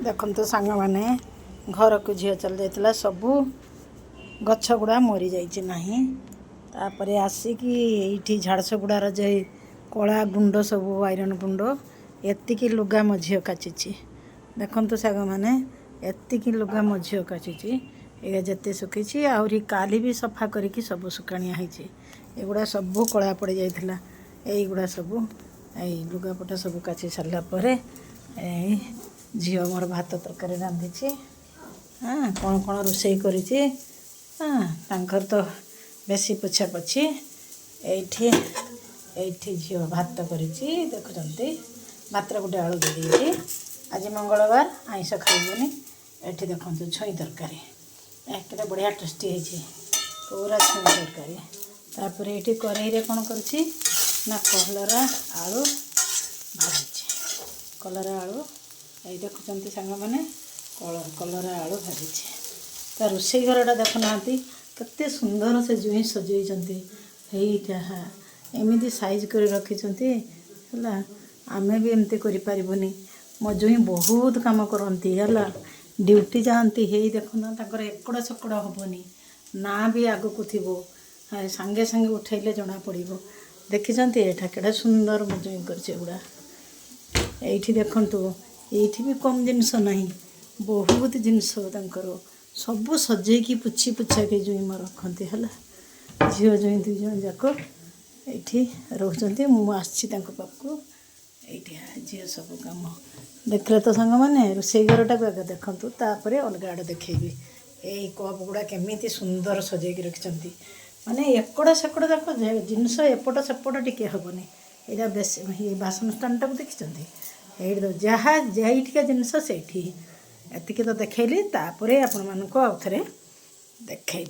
देखो सांग मैंने घर को झील चल जाता सबू गछ गुड़ा मरी जापर आसिकी ये झाड़सगुड़ार जे कला गुंड सब आयरन गुंड एतिकी लुगा मो झील काची देखु साग मैंने एतिकी लुगा मो झील काची ये जिते सुखी आहरी काली भी सफा करके सब सुखाणिया एगुड़ा सब कला पड़ जाता यहीगुड़ा सब लुगापटा सब काची सारापर झील मोर भात तरकारी रांधि हाँ कौन कौन रोषे कर तो बेसी पोछा पोछी ये झील भात कर देखुं भात गोटे आलू दे आज मंगलवार आइस खाइबनी ये देखो छुई तरकारी के बढ़िया टेस्टी है पूरा छुई तरकारी तापर ये कड़े कौन करुँची ना कलरा आलू भाजी कलरा आलू ये देखुं सांग मैंने कलरा आलू भाजी ता रोषे घरटा देखुना केते सुंदर से जुई सजाई एमती साइज कर रखी आमे भी एमती करें मो जुई बहुत काम करती है ड्यूटी जाती है देखुना एकड़ा सकड़ा हेनी ना भी आगक थी सांगे सांगे उठेले जना पड़ देखी एटा केड़ा सुंदर मो जुई करगुड़ा ये देखु ये भी कम जिनस ना बहुत जिनस सबू सजेकी पुछी पुछा के जुई मोर रखती है झील जुई दुई जन जाक ये रोचे मुझे पाखक ये झील सब कम देखले तो सांग मैंने रोषे घरटा को आगे देखूँ तापर अलग आड़े देखेबी यही कप गुड़ा केमी सुंदर सजेक रखिंट माने एकड़ा सेकड़ा जाक जिनस एपट सेपट टिके हेनी यहाँ बेस बासन स्टाण टाक देखी ये जहाँ जाइटिका जिनस से एति तो देखली तापर आपण मानक आउ थे देख।